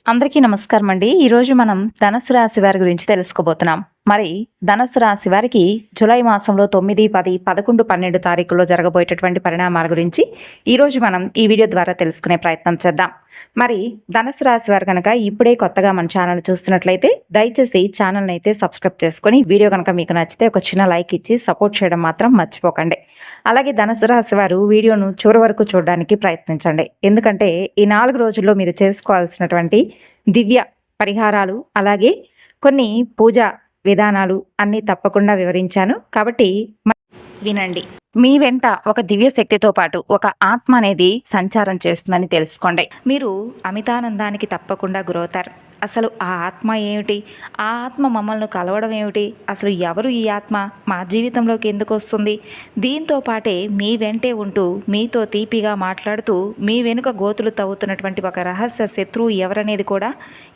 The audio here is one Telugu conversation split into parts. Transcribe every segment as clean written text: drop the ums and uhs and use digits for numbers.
అందరికీ నమస్కారం అండి. ఈరోజు మనం ధనుసు రాశి వారి గురించి తెలుసుకోబోతున్నాం. మరి ధనుసు రాశి వారికి జూలై మాసంలో 9, 10, 11, 12 తారీఖుల్లో జరగబోయేటటువంటి పరిణామాల గురించి ఈరోజు మనం ఈ వీడియో ద్వారా తెలుసుకునే ప్రయత్నం చేద్దాం. మరి ధనుసు రాశి వారు కనుక ఇప్పుడే కొత్తగా మన ఛానల్ చూస్తున్నట్లయితే దయచేసి ఛానల్ని అయితే సబ్స్క్రైబ్ చేసుకొని వీడియో కనుక మీకు నచ్చితే ఒక చిన్న లైక్ ఇచ్చి సపోర్ట్ చేయడం మాత్రం మర్చిపోకండి. అలాగే ధనుసు రాశి వారు వీడియోను చివరి వరకు చూడడానికి ప్రయత్నించండి. ఎందుకంటే ఈ 4 రోజుల్లో మీరు చేసుకోవాల్సినటువంటి దివ్య పరిహారాలు అలాగే కొన్ని పూజా విధానాలు అన్నీ తప్పకుండా వివరించాను. కాబట్టి వినండి. మీ వెంట ఒక దివ్య శక్తితో పాటు ఒక ఆత్మ అనేది సంచారం చేస్తుందని తెలుసుకోండి. మీరు అమితానందానికి తప్పకుండా గురవుతారు. అసలు ఆ ఆత్మ ఏమిటి? ఆ ఆత్మ మమ్మల్ని కలవడం ఏమిటి? అసలు ఎవరు ఈ ఆత్మ? మా జీవితంలోకి ఎందుకు వస్తుంది? దీంతో పాటే మీ వెంటే ఉంటూ మీతో తీపిగా మాట్లాడుతూ మీ వెనుక గోతులు తవ్వుతున్నటువంటి ఒక రహస్య శత్రువు ఎవరనేది కూడా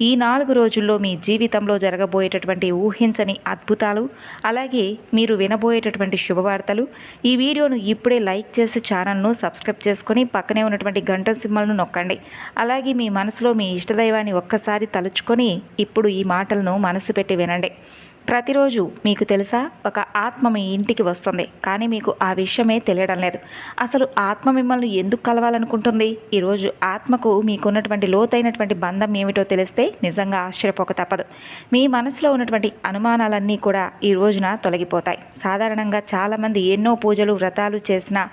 ఈ 4 రోజుల్లో మీ జీవితంలో జరగబోయేటటువంటి ఊహించని అద్భుతాలు అలాగే మీరు వినబోయేటటువంటి శుభవార్తలు. ఈ వీడియోను ఇప్పుడే లైక్ చేసి ఛానల్ను సబ్స్క్రైబ్ చేసుకొని పక్కనే ఉన్నటువంటి గంట సింబల్ను నొక్కండి. అలాగే మీ మనసులో మీ ఇష్టదైవాన్ని ఒక్కసారి తలుచుకొని ఇప్పుడు ఈ మాటలను మనసు పెట్టి వినండి. ప్రతిరోజు మీకు తెలుసా, ఒక ఆత్మ మీ ఇంటికి వస్తుంది, కానీ మీకు ఆ విషయమే తెలియడం లేదు. అసలు ఆత్మ మిమ్మల్ని ఎందుకు కలవాలనుకుంటుంది? ఈరోజు ఆత్మకు మీకున్నటువంటి లోతైనటువంటి బంధం ఏమిటో తెలిస్తే నిజంగా ఆశ్చర్యపోక తప్పదు. మీ మనసులో ఉన్నటువంటి అనుమానాలన్నీ కూడా ఈ రోజున తొలగిపోతాయి. సాధారణంగా చాలామంది ఎన్నో పూజలు వ్రతాలు చేసినా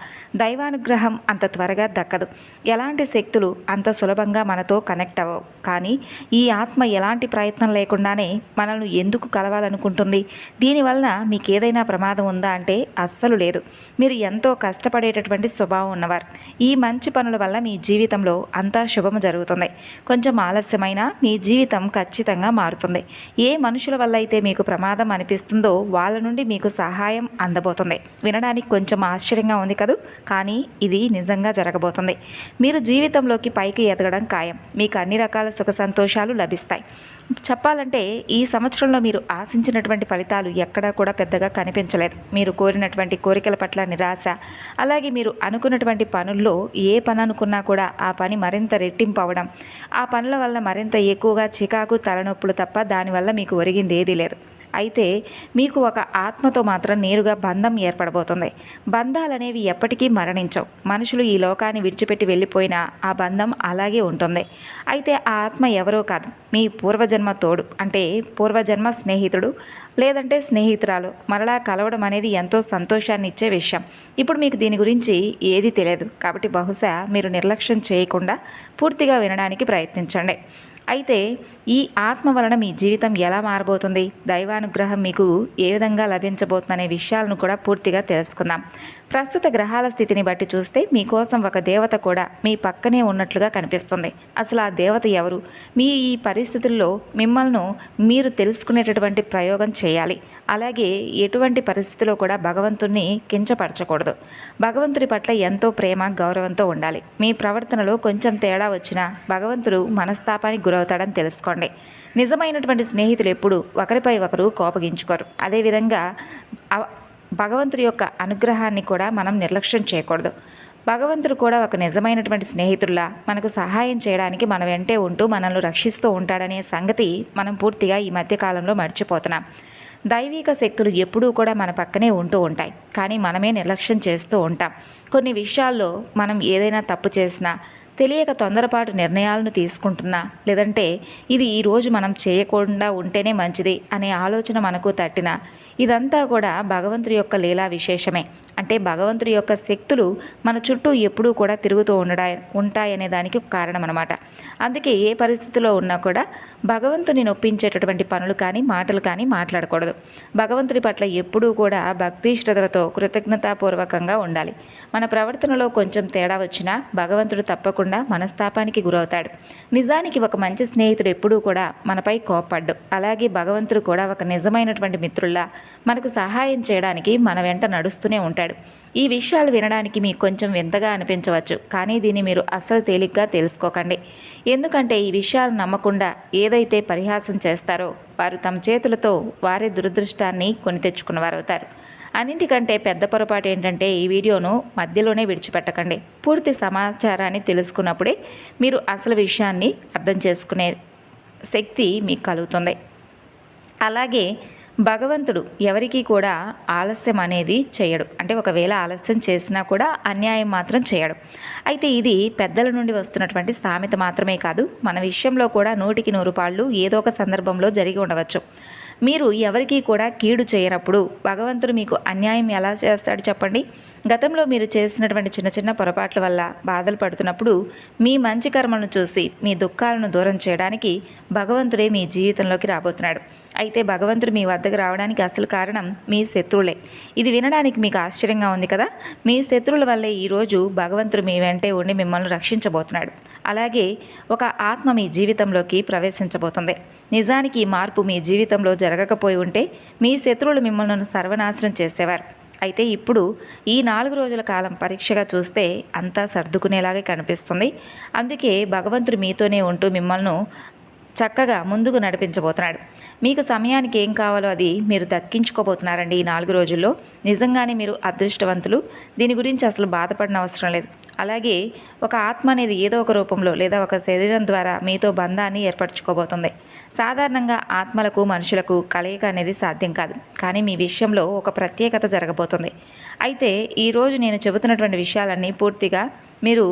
దైవానుగ్రహం అంత త్వరగా దక్కదు. ఎలాంటి శక్తులు అంత సులభంగా మనతో కనెక్ట్ అవ్వవు. కానీ ఈ ఆత్మ ఎలాంటి ప్రయత్నం లేకుండానే మనల్ని ఎందుకు కలవాలనుకుంటుంది? దీనివలన మీకు ఏదైనా ప్రమాదం ఉందా అంటే అస్సలు లేదు. మీరు ఎంతో కష్టపడేటటువంటి స్వభావం ఉన్నవారు. ఈ మంచి పనుల వల్ల మీ జీవితంలో అంతా శుభము జరుగుతుంది. కొంచెం ఆలస్యమైనా మీ జీవితం ఖచ్చితంగా మారుతుంది. ఏ మనుషుల వల్ల అయితే మీకు ప్రమాదం అనిపిస్తుందో వాళ్ళ నుండి మీకు సహాయం అందబోతుంది. వినడానికి కొంచెం ఆశ్చర్యంగా ఉంది కదూ, కానీ ఇది నిజంగా జరగబోతుంది. మీరు జీవితంలోకి పైకి ఎదగడం ఖాయం. మీకు అన్ని రకాల సుఖ సంతోషాలు లభిస్తాయి. చెప్పాలంటే ఈ సంవత్సరంలో మీరు ఆశించినటువంటి ఫలితాలు ఎక్కడా కూడా పెద్దగా కనిపించలేదు. మీరు కోరినటువంటి కోరికల పట్ల నిరాశ, అలాగే మీరు అనుకున్నటువంటి పనుల్లో ఏ పని అనుకున్నా కూడా ఆ పని మరింత రెట్టింపు అవ్వడం, ఆ పనుల వల్ల మరింత ఎక్కువగా చికాకు తలనొప్పులు తప్ప దానివల్ల మీకు ఒరిగింది ఏదీ లేదు. అయితే మీకు ఒక ఆత్మతో మాత్రం నేరుగా బంధం ఏర్పడబోతుంది. బంధాలనేవి ఎప్పటికీ మరణించవు. మనుషులు ఈ లోకాన్ని విడిచిపెట్టి వెళ్ళిపోయినా ఆ బంధం అలాగే ఉంటుంది. అయితే ఆ ఆత్మ ఎవరో కాదు, మీ పూర్వజన్మ తోడు, అంటే పూర్వజన్మ స్నేహితుడు లేదంటే స్నేహితురాలు మరలా కలవడం అనేది ఎంతో సంతోషాన్ని ఇచ్చే విషయం. ఇప్పుడు మీకు దీని గురించి ఏది తెలియదు కాబట్టి బహుశా మీరు నిర్లక్ష్యం చేయకుండా పూర్తిగా వినడానికి ప్రయత్నించండి. అయితే ఈ ఆత్మ వలన మీ జీవితం ఎలా మారబోతుంది, దైవానుగ్రహం మీకు ఏ విధంగా లభించబోతుందనే విషయాలను కూడా పూర్తిగా తెలుసుకుందాం. ప్రస్తుత గ్రహాల స్థితిని బట్టి చూస్తే మీకోసం ఒక దేవత కూడా మీ పక్కనే ఉన్నట్లుగా కనిపిస్తుంది. అసలు ఆ దేవత ఎవరు? మీ ఈ పరిస్థితుల్లో మిమ్మల్ని మీరు తెలుసుకునేటటువంటి ప్రయోగం చేయాలి. అలాగే ఎటువంటి పరిస్థితిలో కూడా భగవంతుణ్ణి కించపరచకూడదు. భగవంతుడి పట్ల ఎంతో ప్రేమ గౌరవంతో ఉండాలి. మీ ప్రవర్తనలో కొంచెం తేడా వచ్చినా భగవంతుడు మనస్తాపానికి గురవుతాడని తెలుసుకోండి. నిజమైనటువంటి స్నేహితులు ఎప్పుడు ఒకరిపై ఒకరు కోపగించుకోరు. అదేవిధంగా భగవంతుడి యొక్క అనుగ్రహాన్ని కూడా మనం నిర్లక్ష్యం చేయకూడదు. భగవంతుడు కూడా ఒక నిజమైనటువంటి స్నేహితుల్లా మనకు సహాయం చేయడానికి మన వెంటే ఉంటూ మనల్ని రక్షిస్తూ ఉంటాడనే సంగతి మనం పూర్తిగా ఈ మధ్యకాలంలో మర్చిపోతున్నాం. దైవిక శక్తులు ఎప్పుడూ కూడా మన పక్కనే ఉంటూ ఉంటాయి, కానీ మనమే నిర్లక్ష్యం చేస్తూ ఉంటాం. కొన్ని విషయాల్లో మనం ఏదైనా తప్పు చేసినా, తెలియక తొందరపాటు నిర్ణయాలను తీసుకుంటున్నా, లేదంటే ఇది ఈరోజు మనం చేయకుండా ఉంటేనే మంచిది అనే ఆలోచన మనకు తట్టినా, ఇదంతా కూడా భగవంతుడి యొక్క లీలా విశేషమే. అంటే భగవంతుడి యొక్క శక్తులు మన చుట్టూ ఎప్పుడూ కూడా తిరుగుతూ ఉంటాయనే దానికి కారణం అనమాట. అందుకే ఏ పరిస్థితిలో ఉన్నా కూడా భగవంతుని నొప్పించేటటువంటి పనులు కానీ మాటలు కానీ మాట్లాడకూడదు. భగవంతుడి పట్ల ఎప్పుడూ కూడా భక్తి శ్రద్ధలతో కృతజ్ఞతాపూర్వకంగా ఉండాలి. మన ప్రవర్తనలో కొంచెం తేడా వచ్చినా భగవంతుడు తప్పకుండా మనస్తాపానికి గురవుతాడు. నిజానికి ఒక మంచి స్నేహితుడు ఎప్పుడూ కూడా మనపై కోప్పడ్డు. అలాగే భగవంతుడు కూడా ఒక నిజమైనటువంటి మిత్రుల్లా మనకు సహాయం చేయడానికి మన వెంట నడుస్తూనే ఉంటాడు. ఈ విషయాలు వినడానికి మీకు కొంచెం వింతగా అనిపించవచ్చు, కానీ దీన్ని మీరు అస్సలు తేలిగ్గా తెలుసుకోకండి. ఎందుకంటే ఈ విషయాలు నమ్మకుండా ఏదైతే పరిహాసం చేస్తారో వారు తమ చేతులతో వారి దురదృష్టాన్ని కొని తెచ్చుకున్నవారు అవుతారు. అన్నింటికంటే పెద్ద పొరపాటు ఏంటంటే ఈ వీడియోను మధ్యలోనే విడిచిపెట్టకండి. పూర్తి సమాచారాన్ని తెలుసుకున్నప్పుడే మీరు అసలు విషయాన్ని అర్థం చేసుకునే శక్తి మీకు కలుగుతుంది. అలాగే భగవంతుడు ఎవరికీ కూడా ఆలస్యం అనేది చేయడు. అంటే ఒకవేళ ఆలస్యం చేసినా కూడా అన్యాయం మాత్రం చేయడు. అయితే ఇది పెద్దల నుండి వస్తున్నటువంటి సామెత మాత్రమే కాదు, మన విషయంలో కూడా 100కి 100 పాళ్ళు ఏదో ఒక సందర్భంలో జరిగి ఉండవచ్చు. మీరు ఎవరికీ కూడా కీడు చేయనప్పుడు భగవంతుడు మీకు అన్యాయం ఎలా చేస్తాడు చెప్పండి? గతంలో మీరు చేసినటువంటి చిన్న చిన్న పొరపాట్ల వల్ల బాధలు పడుతున్నప్పుడు మీ మంచి కర్మలను చూసి మీ దుఃఖాలను దూరం చేయడానికి భగవంతుడే మీ జీవితంలోకి రాబోతున్నాడు. అయితే భగవంతుడు మీ వద్దకు రావడానికి అసలు కారణం మీ శత్రువులే. ఇది వినడానికి మీకు ఆశ్చర్యంగా ఉంది కదా? మీ శత్రువుల వల్లే ఈరోజు భగవంతుడు మీ వెంటే ఉండి మిమ్మల్ని రక్షించబోతున్నాడు. అలాగే ఒక ఆత్మ మీ జీవితంలోకి ప్రవేశించబోతుంది. నిజానికి ఈ మార్పు మీ జీవితంలో జరగకపోయి ఉంటే మీ శత్రువులు మిమ్మల్ని సర్వనాశనం చేసేవారు. అయితే ఇప్పుడు ఈ 4 రోజుల కాలం పరీక్షగా చూస్తే అంతా సర్దుకునేలాగే కనిపిస్తుంది. అందుకే భగవంతుడు మీతోనే ఉంటూ మిమ్మల్ని చక్కగా ముందుకు నడిపించబోతున్నాడు. మీకు సమయానికి ఏం కావాలో అది మీరు దక్కించుకోబోతున్నారండి ఈ 4 రోజుల్లో. నిజంగానే మీరు అదృష్టవంతులు. దీని గురించి అసలు బాధపడిన అవసరం లేదు. అలాగే ఒక ఆత్మ అనేది ఏదో ఒక రూపంలో లేదా ఒక శరీరం ద్వారా మీతో బంధాన్ని ఏర్పరచుకోబోతుంది. సాధారణంగా ఆత్మలకు మనుషులకు కలయిక అనేది సాధ్యం కాదు. కానీ మీ విషయంలో ఒక ప్రత్యేకత జరగబోతుంది. అయితే ఈరోజు నేను చెబుతున్నటువంటి విషయాలన్నీ పూర్తిగా మీరు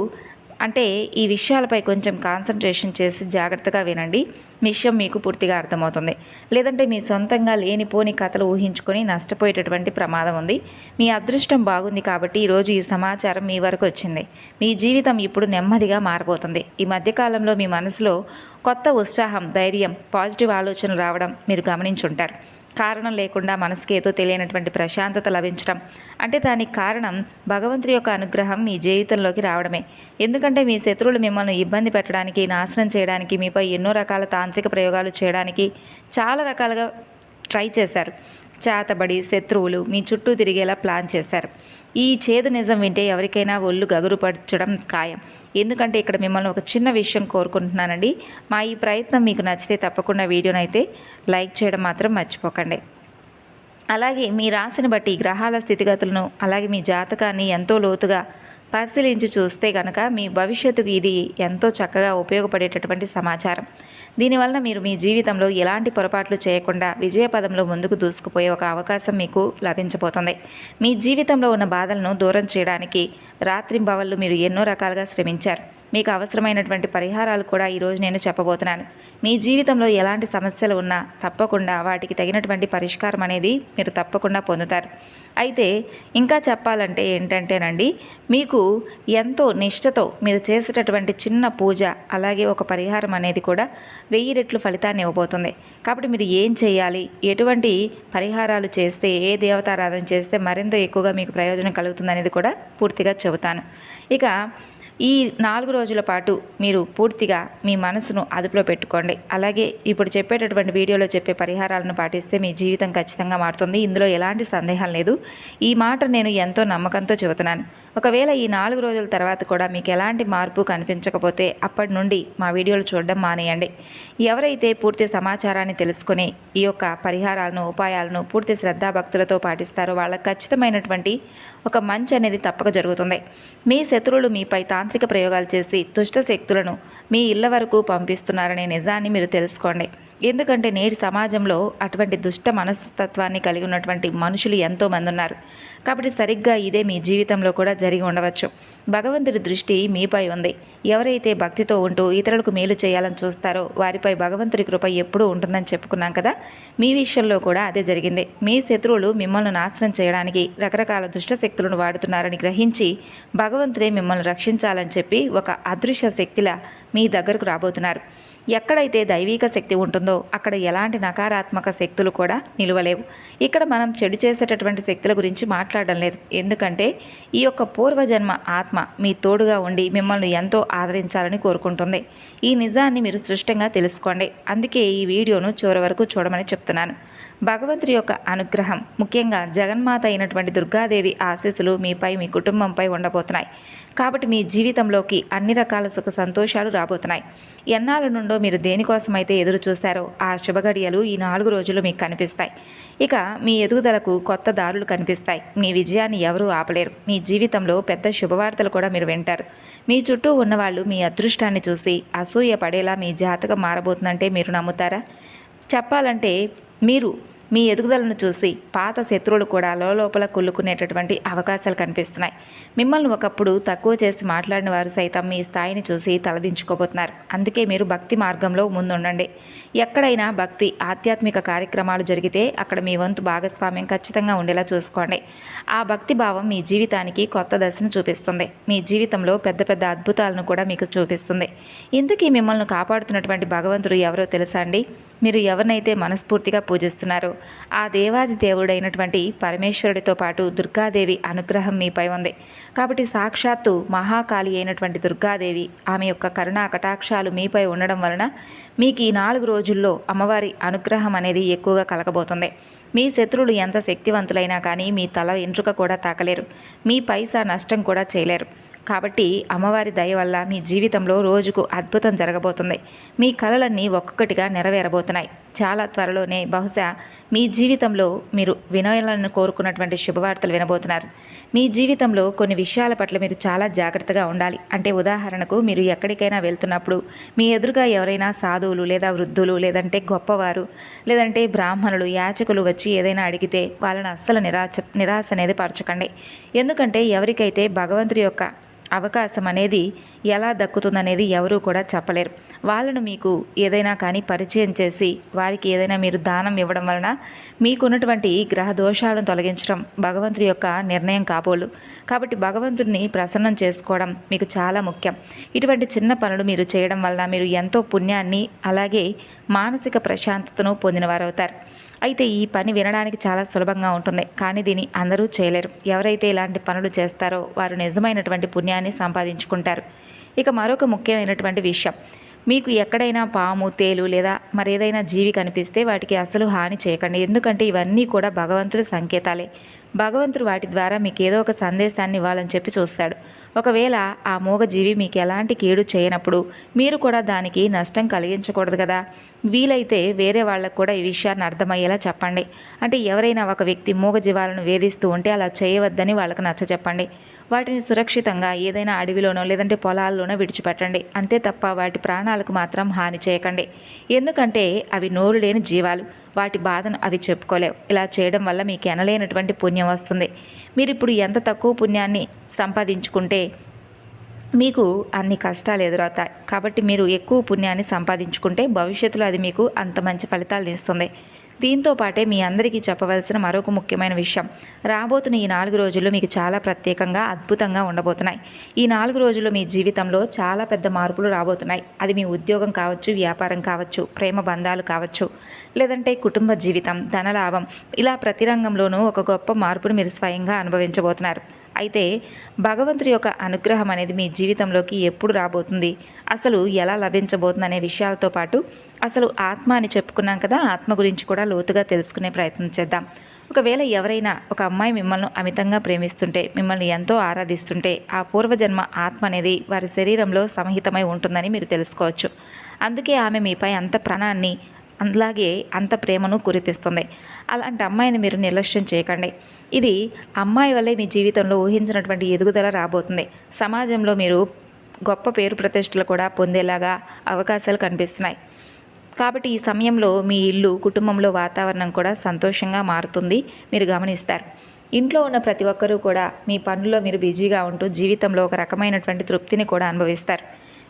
ఈ విషయాలపై కొంచెం కాన్సన్ట్రేషన్ చేసి జాగ్రత్తగా వినండి. విషయం మీకు పూర్తిగా అర్థమవుతుంది. లేదంటే మీ సొంతంగా లేనిపోని కథలు ఊహించుకొని నష్టపోయేటటువంటి ప్రమాదం ఉంది. మీ అదృష్టం బాగుంది కాబట్టి ఈరోజు ఈ సమాచారం మీ వరకు వచ్చింది. మీ జీవితం ఇప్పుడు నెమ్మదిగా మారబోతుంది. ఈ మధ్యకాలంలో మీ మనసులో కొత్త ఉత్సాహం, ధైర్యం, పాజిటివ్ ఆలోచనలు రావడం మీరు గమనించుంటారు. కారణం లేకుండా మనసుకి ఏదో తెలియనటువంటి ప్రశాంతత లభించడం, దానికి కారణం భగవంతుడి యొక్క అనుగ్రహం మీ జీవితంలోకి రావడమే. ఎందుకంటే మీ శత్రువులు మిమ్మల్ని ఇబ్బంది పెట్టడానికి, నాశనం చేయడానికి, మీపై ఎన్నో రకాల తాంత్రిక ప్రయోగాలు చేయడానికి చాలా రకాలుగా ట్రై చేశారు. చేతబడి శత్రువులు మీ చుట్టూ తిరిగేలా ప్లాన్ చేశారు. ఈ చేదు నిజం వింటే ఎవరికైనా ఒళ్ళు గగురుపరచడం ఖాయం. ఎందుకంటే ఇక్కడ మిమ్మల్ని ఒక చిన్న విషయం కోరుకుంటున్నానండి. మా ఈ ప్రయత్నం మీకు నచ్చితే తప్పకుండా వీడియోనైతే లైక్ చేయడం మాత్రం మర్చిపోకండి. అలాగే మీ రాశిని బట్టి గ్రహాల స్థితిగతులను, అలాగే మీ జాతకాన్ని ఎంతో లోతుగా పరిశీలించి చూస్తే కనుక మీ భవిష్యత్తుకు ఇది ఎంతో చక్కగా ఉపయోగపడేటటువంటి సమాచారం. దీనివల్ల మీరు మీ జీవితంలో ఎలాంటి పొరపాట్లు చేయకుండా విజయపదంలో ముందుకు దూసుకుపోయే ఒక అవకాశం మీకు లభించబోతుంది. మీ జీవితంలో ఉన్న బాధలను దూరం చేయడానికి రాత్రింబవళ్ళు మీరు ఎన్నో రకాలుగా శ్రమించారు. మీకు అవసరమైనటువంటి పరిహారాలు కూడా ఈరోజు నేను చెప్పబోతున్నాను. మీ జీవితంలో ఎలాంటి సమస్యలు ఉన్నా తప్పకుండా వాటికి తగినటువంటి పరిష్కారం అనేది మీరు తప్పకుండా పొందుతారు. అయితే ఇంకా చెప్పాలంటే ఏంటంటేనండి, మీకు ఎంతో నిష్ఠతో మీరు చేసేటటువంటి చిన్న పూజ, అలాగే ఒక పరిహారం అనేది కూడా 1000 రెట్లు ఫలితాన్ని ఇవ్వబోతుంది. కాబట్టి మీరు ఏం చేయాలి, ఎటువంటి పరిహారాలు చేస్తే, ఏ దేవతారాధన చేస్తే మరింత ఎక్కువగా మీకు ప్రయోజనం కలుగుతుంది అనేది కూడా పూర్తిగా చెబుతాను. ఇక ఈ 4 రోజుల పాటు మీరు పూర్తిగా మీ మనసును అదుపులో పెట్టుకోండి. అలాగే ఇప్పుడు చెప్పేటటువంటి వీడియోలో చెప్పే పరిహారాలను పాటిస్తే మీ జీవితం ఖచ్చితంగా మారుతుంది. ఇందులో ఎలాంటి సందేహం లేదు. ఈ మాట నేను ఎంతో నమ్మకంతో చెబుతున్నాను. ఒకవేళ ఈ 4 రోజుల తర్వాత కూడా మీకు ఎలాంటి మార్పు కనిపించకపోతే అప్పటి నుండి మా వీడియోలు చూడడం మానేయండి. ఎవరైతే పూర్తి సమాచారాన్ని తెలుసుకొని ఈ యొక్క పరిహారాలను, ఉపాయాలను పూర్తి శ్రద్ధాభక్తులతో పాటిస్తారో వాళ్ళకి ఖచ్చితమైనటువంటి ఒక మంచి అనేది తప్పక జరుగుతుంది. మీ శత్రువులు మీపై తాంత్రిక ప్రయోగాలు చేసి దుష్ట శక్తులను మీ ఇళ్ల వరకు పంపిస్తున్నారనే నిజాన్ని మీరు తెలుసుకోండి. ఎందుకంటే నేటి సమాజంలో అటువంటి దుష్ట మనస్తత్వాన్ని కలిగి ఉన్నటువంటి మనుషులు ఎంతోమంది ఉన్నారు. కాబట్టి సరిగ్గా ఇదే మీ జీవితంలో కూడా జరిగి ఉండవచ్చు. భగవంతుడి దృష్టి మీపై ఉంది. ఎవరైతే భక్తితో ఉంటూ ఇతరులకు మేలు చేయాలని చూస్తారో వారిపై భగవంతుడి కృప ఎప్పుడూ ఉంటుందని చెప్పుకున్నాం కదా. మీ విషయంలో కూడా అదే జరిగింది. మీ శత్రువులు మిమ్మల్ని నాశనం చేయడానికి రకరకాల దుష్ట శక్తులను వాడుతున్నారని గ్రహించి భగవంతుడే మిమ్మల్ని రక్షించాలని చెప్పి ఒక అదృశ్య శక్తిలా మీ దగ్గరకు రాబోతున్నారు. ఎక్కడైతే దైవిక శక్తి ఉంటుందో అక్కడ ఎలాంటి నకారాత్మక శక్తులు కూడా నిలవలేవు. ఇక్కడ మనం చెడు చేసేటటువంటి శక్తుల గురించి మాట్లాడడం లేదు. ఎందుకంటే ఈ యొక్క పూర్వజన్మ ఆత్మ మీ తోడుగా ఉండి మిమ్మల్ని ఎంతో ఆదరించాలని కోరుకుంటుంది. ఈ నిజాన్ని మీరు స్పష్టంగా తెలుసుకోండి. అందుకే ఈ వీడియోను చివరి వరకు చూడమని చెప్తున్నాను. భగవంతుడి యొక్క అనుగ్రహం, ముఖ్యంగా జగన్మాత అయినటువంటి దుర్గాదేవి ఆశీస్సులు మీపై, మీ కుటుంబంపై ఉండబోతున్నాయి. కాబట్టి మీ జీవితంలోకి అన్ని రకాల సుఖ సంతోషాలు రాబోతున్నాయి. ఎన్నాళ్ళ నుండో మీరు దేనికోసమైతే ఎదురు చూశారో ఆ శుభగడియలు ఈ 4 రోజులు మీకు కనిపిస్తాయి. ఇక మీ ఎదుగుదలకు కొత్త దారులు కనిపిస్తాయి. మీ విజయాన్ని ఎవరూ ఆపలేరు. మీ జీవితంలో పెద్ద శుభవార్తలు కూడా మీరు వింటారు. మీ చుట్టూ ఉన్నవాళ్ళు మీ అదృష్టాన్ని చూసి అసూయ పడేలా మీ జాతకం మారబోతుందంటే మీరు నమ్ముతారా? చెప్పాలంటే మీరు మీ ఎదుగుదలను చూసి పాత శత్రువులు కూడా లోపల కుళ్ళుకునేటటువంటి అవకాశాలు కనిపిస్తున్నాయి. మిమ్మల్ని ఒకప్పుడు తక్కువ చేసి మాట్లాడిన వారు సైతం మీ స్థాయిని చూసి తలదించుకోబోతున్నారు. అందుకే మీరు భక్తి మార్గంలో ముందుండండి. ఎక్కడైనా భక్తి ఆధ్యాత్మిక కార్యక్రమాలు జరిగితే అక్కడ మీ వంతు భాగస్వామ్యం ఖచ్చితంగా ఉండేలా చూసుకోండి. ఆ భక్తి భావం మీ జీవితానికి కొత్త దశను చూపిస్తుంది. మీ జీవితంలో పెద్ద పెద్ద అద్భుతాలను కూడా మీకు చూపిస్తుంది. ఇంతకీ మిమ్మల్ని కాపాడుతున్నటువంటి భగవంతుడు ఎవరో తెలుసా అండి? మీరు ఎవరినైతే మనస్ఫూర్తిగా పూజిస్తున్నారో ఆ దేవాది దేవుడైనటువంటి పరమేశ్వరుడితో పాటు దుర్గాదేవి అనుగ్రహం మీపై ఉంది. కాబట్టి సాక్షాత్తు మహాకాళి అయినటువంటి దుర్గాదేవి, ఆమె యొక్క కరుణా కటాక్షాలు మీపై ఉండడం వలన మీకు ఈ 4 రోజుల్లో అమ్మవారి అనుగ్రహం అనేది ఎక్కువగా కలగబోతుంది. మీ శత్రువులు ఎంత శక్తివంతులైనా కానీ మీ తల వెంట్రుక కూడా తాకలేరు. మీ పైసా నష్టం కూడా చేయలేరు. కాబట్టి అమ్మవారి దయ వల్ల మీ జీవితంలో రోజుకు అద్భుతం జరగబోతుంది. మీ కలలన్నీ ఒక్కొక్కటిగా నెరవేరబోతున్నాయి. చాలా త్వరలోనే బహుశా మీ జీవితంలో మీరు వినయాలను కోరుకున్నటువంటి శుభవార్తలు వినబోతున్నారు. మీ జీవితంలో కొన్ని విషయాల పట్ల మీరు చాలా జాగ్రత్తగా ఉండాలి. అంటే ఉదాహరణకు, మీరు ఎక్కడికైనా వెళ్తున్నప్పుడు మీ ఎదురుగా ఎవరైనా సాధువులు లేదా వృద్ధులు లేదంటే గొప్పవారు లేదంటే బ్రాహ్మణులు, యాచకులు వచ్చి ఏదైనా అడిగితే వాళ్ళని అస్సలు నిరాశ అనేది పరచకండి. ఎందుకంటే ఎవరికైతే భగవంతుడి యొక్క అవకాశం అనేది ఎలా దక్కుతుందనేది ఎవరూ కూడా చెప్పలేరు. వాళ్ళను మీకు ఏదైనా కానీ పరిచయం చేసి వారికి ఏదైనా మీరు దానం ఇవ్వడం వలన మీకున్నటువంటి గ్రహ దోషాలను తొలగించడం భగవంతుడి యొక్క నిర్ణయం కాబోలు. కాబట్టి భగవంతుడిని ప్రసన్నం చేసుకోవడం మీకు చాలా ముఖ్యం. ఇటువంటి చిన్న పనులు మీరు చేయడం వలన మీరు ఎంతో పుణ్యాన్ని అలాగే మానసిక ప్రశాంతతను పొందినవారవుతారు. అయితే ఈ పని వినడానికి చాలా సులభంగా ఉంటుంది, కానీ దీన్ని అందరూ చేయలేరు. ఎవరైతే ఇలాంటి పనులు చేస్తారో వారు నిజమైనటువంటి పుణ్యాన్ని సంపాదించుకుంటారు. ఇక మరొక ముఖ్యమైనటువంటి విషయం, మీకు ఎక్కడైనా పాము, తేలు లేదా మరేదైనా జీవి కనిపిస్తే వాటికి అసలు హాని చేయకండి. ఎందుకంటే ఇవన్నీ కూడా భగవంతుడి సంకేతాలే. భగవంతుడు వాటి ద్వారా మీకు ఏదో ఒక సందేశాన్ని ఇవ్వాలని చెప్పి చూస్తాడు. ఒకవేళ ఆ మూగజీవి మీకు ఎలాంటి కీడు చేయనప్పుడు మీరు కూడా దానికి నష్టం కలిగించకూడదు కదా. వీలైతే వేరే వాళ్ళకు కూడా ఈ విషయాన్ని అర్థమయ్యేలా చెప్పండి. అంటే ఎవరైనా ఒక వ్యక్తి మూగజీవాలను వేధిస్తూ ఉంటే అలా చేయవద్దని వాళ్ళకు నచ్చచెప్పండి. వాటిని సురక్షితంగా ఏదైనా అడవిలోనో లేదంటే పొలాల్లోనో విడిచిపెట్టండి. అంతే తప్ప వాటి ప్రాణాలకు మాత్రం హాని చేయకండి. ఎందుకంటే అవి నోరు లేని జీవాలు, వాటి బాధను అవి చెప్పుకోలేవు. ఇలా చేయడం వల్ల మీకు ఎనలేనటువంటి పుణ్యం వస్తుంది. మీరు ఇప్పుడు ఎంత తక్కువ పుణ్యాన్ని సంపాదించుకుంటే మీకు అన్ని కష్టాలు ఎదురవుతాయి. కాబట్టి మీరు ఎక్కువ పుణ్యాన్ని సంపాదించుకుంటే భవిష్యత్తులో అది మీకు అంత మంచి ఫలితాలను ఇస్తుంది. దీంతో పాటే మీ అందరికీ చెప్పవలసిన మరొక ముఖ్యమైన విషయం, రాబోతున్న ఈ 4 రోజులు మీకు చాలా ప్రత్యేకంగా అద్భుతంగా ఉండబోతున్నాయి. ఈ 4 రోజులు మీ జీవితంలో చాలా పెద్ద మార్పులు రాబోతున్నాయి. అది మీ ఉద్యోగం కావచ్చు, వ్యాపారం కావచ్చు, ప్రేమ బంధాలు కావచ్చు, లేదంటే కుటుంబ జీవితం, ధనలాభం, ఇలా ప్రతి రంగంలోనూ ఒక గొప్ప మార్పును మీరు స్వయంగా అనుభవించబోతున్నారు. అయితే భగవంతుడి యొక్క అనుగ్రహం అనేది మీ జీవితంలోకి ఎప్పుడు రాబోతుంది, అసలు ఎలా లభించబోతుంది అనే విషయాలతో పాటు అసలు ఆత్మ అని చెప్పుకున్నాం కదా, ఆత్మ గురించి కూడా లోతుగా తెలుసుకునే ప్రయత్నం చేద్దాం. ఒకవేళ ఎవరైనా ఒక అమ్మాయి మిమ్మల్ని అమితంగా ప్రేమిస్తుంటే, మిమ్మల్ని ఎంతో ఆరాధిస్తుంటే ఆ పూర్వజన్మ ఆత్మ అనేది వారి శరీరంలో సమాహితమై ఉంటుందని మీరు తెలుసుకోవచ్చు. అందుకే ఆమె మీపై అంత ప్రాణాన్ని అలాగే అంత ప్రేమను కురిపిస్తుంది. అలాంటి అమ్మాయిని మీరు నిర్లక్ష్యం చేయకండి. ఇది అమ్మాయి వల్లే మీ జీవితంలో ఊహించినటువంటి ఎదుగుదల రాబోతుంది. సమాజంలో మీరు గొప్ప పేరు ప్రతిష్టలు కూడా పొందేలాగా అవకాశాలు కనిపిస్తున్నాయి. కాబట్టి ఈ సమయంలో మీ ఇల్లు, కుటుంబంలో వాతావరణం కూడా సంతోషంగా మారుతుంది, మీరు గమనిస్తారు. ఇంట్లో ఉన్న ప్రతి ఒక్కరూ కూడా మీ పనుల్లో మీరు బిజీగా ఉంటూ జీవితంలో ఒక రకమైనటువంటి తృప్తిని కూడా అనుభవిస్తారు.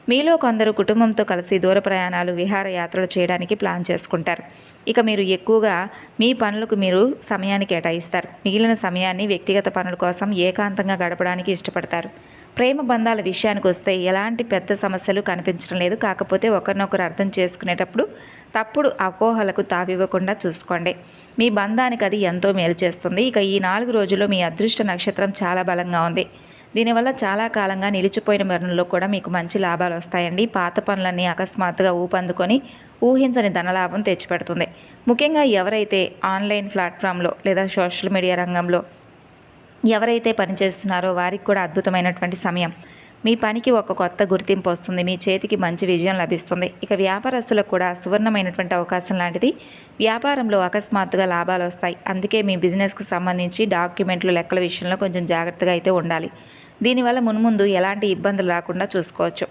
మీలో కొందరు కుటుంబంతో కలిసి దూర ప్రయాణాలు, విహారయాత్రలు చేయడానికి ప్లాన్ చేసుకుంటారు. ఇక మీరు ఎక్కువగా మీ పనులకు మీరు సమయాన్ని కేటాయిస్తారు. మిగిలిన సమయాన్ని వ్యక్తిగత పనుల కోసం ఏకాంతంగా గడపడానికి ఇష్టపడతారు. ప్రేమ బంధాల విషయానికి వస్తే ఎలాంటి పెద్ద సమస్యలు కనిపించడం లేదు. కాకపోతే ఒకరినొకరు అర్థం చేసుకునేటప్పుడు తప్పుడు అపోహలకు తావివ్వకుండా చూసుకోండి. మీ బంధానికి అది ఎంతో మేలు చేస్తుంది. ఇక ఈ 4 రోజుల్లో మీ అదృష్ట నక్షత్రం చాలా బలంగా ఉంది. దీనివల్ల చాలా కాలంగా నిలిచిపోయిన పనుల్లో కూడా మీకు మంచి లాభాలు వస్తాయండి. పాత పనులన్నీ అకస్మాత్తుగా ఊపందుకొని ఊహించని ధనలాభం తెచ్చిపెడుతుంది. ముఖ్యంగా ఎవరైతే ఆన్లైన్ ప్లాట్ఫామ్లో లేదా సోషల్ మీడియా రంగంలో ఎవరైతే పనిచేస్తున్నారో వారికి కూడా అద్భుతమైనటువంటి సమయం. మీ పనికి ఒక కొత్త గుర్తింపు వస్తుంది. మీ చేతికి మంచి విజయం లభిస్తుంది. ఇక వ్యాపారస్తులకు కూడా సువర్ణమైనటువంటి అవకాశం లాంటిది. వ్యాపారంలో అకస్మాత్తుగా లాభాలు వస్తాయి. అందుకే మీ బిజినెస్కు సంబంధించి డాక్యుమెంట్లు లెక్కల విషయంలో కొంచెం జాగ్రత్తగా అయితే ఉండాలి. దీనివల్ల మున్ముందు ఎలాంటి ఇబ్బందులు రాకుండా చూసుకోవచ్చు.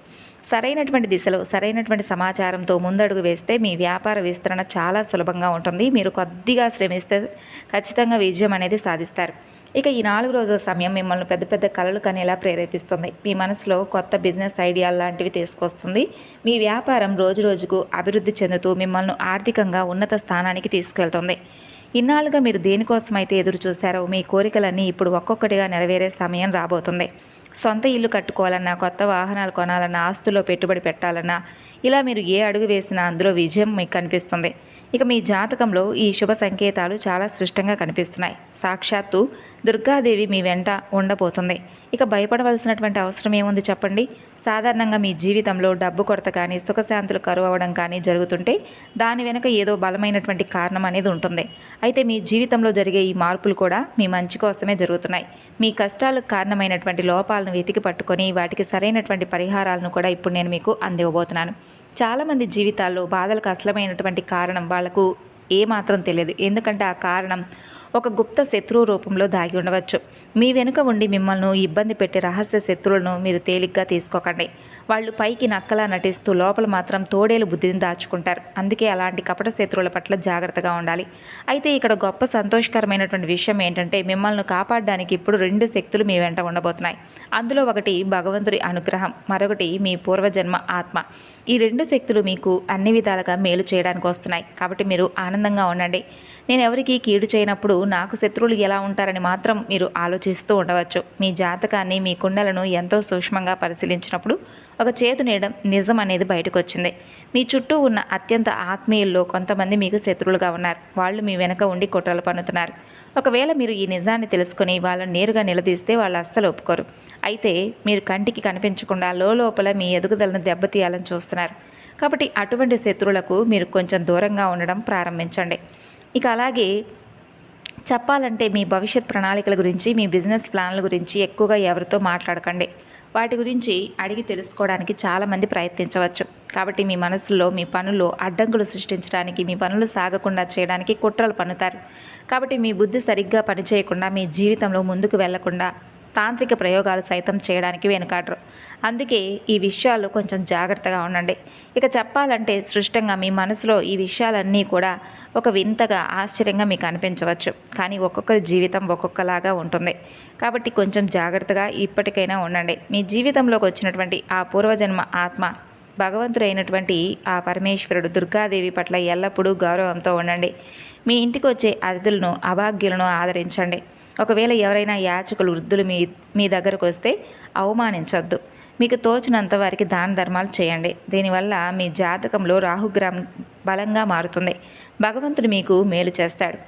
సరైనటువంటి దిశలో సరైనటువంటి సమాచారంతో ముందడుగు వేస్తే మీ వ్యాపార విస్తరణ చాలా సులభంగా ఉంటుంది. మీరు కొద్దిగా శ్రమిస్తే ఖచ్చితంగా విజయం అనేది సాధిస్తారు. ఇక ఈ 4 రోజుల సమయం మిమ్మల్ని పెద్ద పెద్ద కలలు కనేలా ప్రేరేపిస్తుంది. మీ మనసులో కొత్త బిజినెస్ ఐడియాలు లాంటివి తీసుకొస్తుంది. మీ వ్యాపారం రోజు రోజుకు అభివృద్ధి చెందుతూ మిమ్మల్ని ఆర్థికంగా ఉన్నత స్థానానికి తీసుకెళ్తుంది. ఇన్నాళ్ళుగా మీరు దేనికోసమైతే ఎదురు చూశారో మీ కోరికలన్నీ ఇప్పుడు ఒక్కొక్కటిగా నెరవేరే సమయం రాబోతుంది. సొంత ఇల్లు కట్టుకోవాలన్నా, కొత్త వాహనాలు కొనాలన్నా, ఆస్తుల్లో పెట్టుబడి పెట్టాలన్నా, ఇలా మీరు ఏ అడుగు వేసినా అందులో విజయం మీకు కనిపిస్తుంది. ఇక మీ జాతకంలో ఈ శుభ సంకేతాలు చాలా స్పష్టంగా కనిపిస్తున్నాయి. సాక్షాత్తు దుర్గాదేవి మీ వెంట ఉండబోతుంది. ఇక భయపడవలసినటువంటి అవసరం ఏముంది చెప్పండి? సాధారణంగా మీ జీవితంలో డబ్బు కొరత కానీ, సుఖశాంతులు కరువు అవ్వడం కానీ జరుగుతుంటే దాని వెనుక ఏదో బలమైనటువంటి కారణం అనేది ఉంటుంది. అయితే మీ జీవితంలో జరిగే ఈ మార్పులు కూడా మీ మంచి కోసమే జరుగుతున్నాయి. మీ కష్టాలకు కారణమైనటువంటి లోపాలను వెతికి పట్టుకొని వాటికి సరైనటువంటి పరిహారాలను కూడా ఇప్పుడు నేను మీకు అందివ్వబోతున్నాను. చాలామంది జీవితాల్లో బాధలకు అసలమైనటువంటి కారణం వాళ్లకు ఏమాత్రం తెలియదు. ఎందుకంటే ఆ కారణం ఒక గుప్త శత్రువు రూపంలో దాగి ఉండవచ్చు. మీ వెనుక ఉండి మిమ్మల్ని ఇబ్బంది పెట్టే రహస్య శత్రువులను మీరు తేలిగ్గా తీసుకోకండి. వాళ్ళు పైకి నక్కలా నటిస్తూ లోపల మాత్రం తోడేలు బుద్ధిని దాచుకుంటారు. అందుకే అలాంటి కపట శత్రువుల పట్ల జాగ్రత్తగా ఉండాలి. అయితే ఇక్కడ గొప్ప సంతోషకరమైనటువంటి విషయం ఏంటంటే మిమ్మల్ని కాపాడడానికి ఇప్పుడు 2 శక్తులు మీ వెంట ఉండబోతున్నాయి. అందులో ఒకటి భగవంతుడి అనుగ్రహం, మరొకటి మీ పూర్వజన్మ ఆత్మ. ఈ 2 శక్తులు మీకు అన్ని విధాలుగా మేలు చేయడానికి వస్తున్నాయి. కాబట్టి మీరు ఆనందంగా ఉండండి. నేను ఎవరికి కీడు చేయనప్పుడు నాకు శత్రువులు ఎలా ఉంటారని మాత్రం మీరు ఆలోచిస్తూ ఉండవచ్చు. మీ జాతకాన్ని, మీ కుండలను ఎంతో సూక్ష్మంగా పరిశీలించినప్పుడు ఒక చేతు నిజం అనేది బయటకు వచ్చింది. మీ చుట్టూ ఉన్న అత్యంత ఆత్మీయుల్లో కొంతమంది మీకు శత్రువులుగా ఉన్నారు. వాళ్ళు మీ వెనక ఉండి కుట్రలు పన్నుతున్నారు. ఒకవేళ మీరు ఈ నిజాన్ని తెలుసుకుని వాళ్ళని నేరుగా నిలదీస్తే వాళ్ళు అస్సలు ఒప్పుకోరు. అయితే మీరు కంటికి కనిపించకుండా లోపల మీ ఎదుగుదలను దెబ్బతీయాలని చూస్తున్నారు. కాబట్టి అటువంటి శత్రువులకు మీరు కొంచెం దూరంగా ఉండడం ప్రారంభించండి. ఇక అలాగే చెప్పాలంటే మీ భవిష్యత్ ప్రణాళికల గురించి, మీ బిజినెస్ ప్లాన్ల గురించి ఎక్కువగా ఎవరితో మాట్లాడకండి. వాటి గురించి అడిగి తెలుసుకోవడానికి చాలామంది ప్రయత్నించవచ్చు. కాబట్టి మీ మనసులో మీ పనుల్లో అడ్డంకులు సృష్టించడానికి, మీ పనులు సాగకుండా చేయడానికి కుట్రలు పన్నుతారు. కాబట్టి మీ బుద్ధి సరిగ్గా పనిచేయకుండా, మీ జీవితంలో ముందుకు వెళ్లకుండా తాంత్రిక ప్రయోగాలు సైతం చేయడానికి వెనుకాడరు. అందుకే ఈ విషయాల్లో కొంచెం జాగ్రత్తగా ఉండండి. ఇక చెప్పాలంటే స్పష్టంగా మీ మనసులో ఈ విషయాలన్నీ కూడా ఒక వింతగా, ఆశ్చర్యంగా మీకు అనిపించవచ్చు. కానీ ఒక్కొక్కరి జీవితం ఒక్కొక్కలాగా ఉంటుంది. కాబట్టి కొంచెం జాగ్రత్తగా ఇప్పటికైనా ఉండండి. మీ జీవితంలోకి వచ్చినటువంటి ఆ పూర్వజన్మ ఆత్మ, భగవంతుడైనటువంటి ఆ పరమేశ్వరుడు దుర్గాదేవి పట్ల ఎల్లప్పుడూ గౌరవంతో ఉండండి. మీ ఇంటికి వచ్చే అతిథులను, అభాగ్యులను ఆదరించండి. ఒకవేళ ఎవరైనా యాచకులు, వృద్ధులు మీ దగ్గరకు వస్తే అవమానించొద్దు. మీకు తోచినంత వారికి దాన ధర్మాలు చేయండి. దీనివల్ల మీ జాతకంలో రాహుగ్రహం బలంగా మారుతుంది. భగవంతుడు మీకు మేలు చేస్తాడు.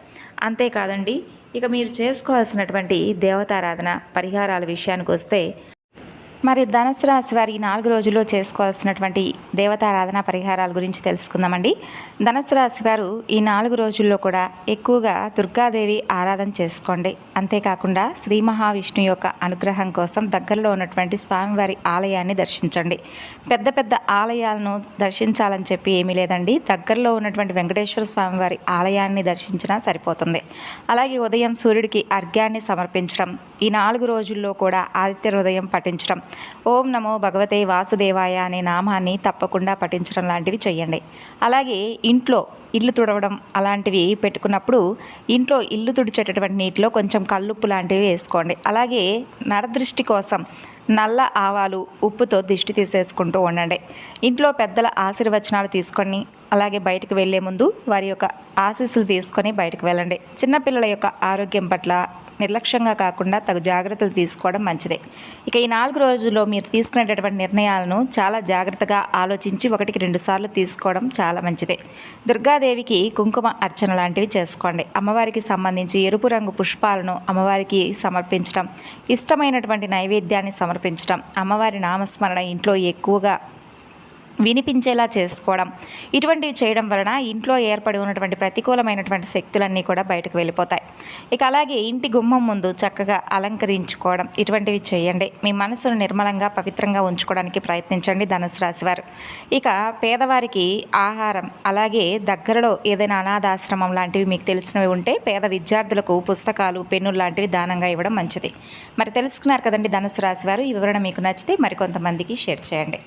అంతేకాదండి, ఇక మీరు చేసుకోవాల్సినటువంటి దేవతారాధన పరిహారాల విషయానికి వస్తే మరి ధనుసు రాశి వారి 4 రోజుల్లో చేసుకోవాల్సినటువంటి దేవతారాధన పరిహారాల గురించి తెలుసుకుందామండి. ధనుసు రాశి వారు ఈ 4 రోజుల్లో కూడా ఎక్కువగా దుర్గాదేవి ఆరాధన చేసుకోండి. అంతేకాకుండా శ్రీ మహావిష్ణు యొక్క అనుగ్రహం కోసం దగ్గరలో ఉన్నటువంటి స్వామివారి ఆలయాన్ని దర్శించండి. పెద్ద పెద్ద ఆలయాలను దర్శించాలని చెప్పి ఏమీ లేదండి. దగ్గరలో ఉన్నటువంటి వెంకటేశ్వర స్వామివారి ఆలయాన్ని దర్శించినా సరిపోతుంది. అలాగే ఉదయం సూర్యుడికి అర్ఘ్యాన్ని సమర్పించడం, ఈ 4 రోజుల్లో కూడా ఆదిత్య హృదయం పఠించడం, ఓం నమో భగవతే వాసుదేవాయ అనే నామాన్ని తప్పకుండా పఠించడం లాంటివి చేయండి. అలాగే ఇంట్లో ఇల్లు తుడవడం అలాంటివి పెట్టుకున్నప్పుడు ఇంట్లో ఇల్లు తుడిచేటటువంటి నీటిలో కొంచెం కల్లుప్పు లాంటివి వేసుకోండి. అలాగే నరదృష్టి కోసం నల్ల ఆవాలు, ఉప్పుతో దిష్టి తీసేసుకుంటూ ఉండండి. ఇంట్లో పెద్దల ఆశీర్వచనాలు తీసుకొని అలాగే బయటకు వెళ్లే ముందు వారి యొక్క ఆశీస్సులు తీసుకొని బయటకు వెళ్ళండి. చిన్నపిల్లల యొక్క ఆరోగ్యం పట్ల నిర్లక్ష్యంగా కాకుండా తగు జాగ్రత్తలు తీసుకోవడం మంచిదే. ఇక ఈ 4 రోజుల్లో మీరు తీసుకునేటటువంటి నిర్ణయాలను చాలా జాగ్రత్తగా ఆలోచించి 1కి 2 సార్లు తీసుకోవడం చాలా మంచిదే. దుర్గాదేవికి కుంకుమ అర్చన లాంటివి చేసుకోండి. అమ్మవారికి సంబంధించి ఎరుపు రంగు పుష్పాలను అమ్మవారికి సమర్పించడం, ఇష్టమైనటువంటి నైవేద్యాన్ని సమర్పించడం, అమ్మవారి నామస్మరణ ఇంట్లో ఎక్కువగా వినిపించేలా చేసుకోవడం, ఇటువంటివి చేయడం వలన ఇంట్లో ఏర్పడి ఉన్నటువంటి ప్రతికూలమైనటువంటి శక్తులన్నీ కూడా బయటకు వెళ్ళిపోతాయి. ఇక అలాగే ఇంటి గుమ్మం ముందు చక్కగా అలంకరించుకోవడం, ఇటువంటివి చేయండి. మీ మనసును నిర్మలంగా పవిత్రంగా ఉంచుకోవడానికి ప్రయత్నించండి ధనుసు రాశి వారు. ఇక పేదవారికి ఆహారం, అలాగే దగ్గరలో ఏదైనా అనాథాశ్రమం లాంటివి మీకు తెలిసినవి ఉంటే పేద విద్యార్థులకు పుస్తకాలు, పెన్నులు లాంటివి దానంగా ఇవ్వడం మంచిది. మరి తెలుసుకున్నారు కదండి ధనుసు రాశి వారు. ఈ వివరణ మీకు నచ్చితే మరికొంతమందికి షేర్ చేయండి.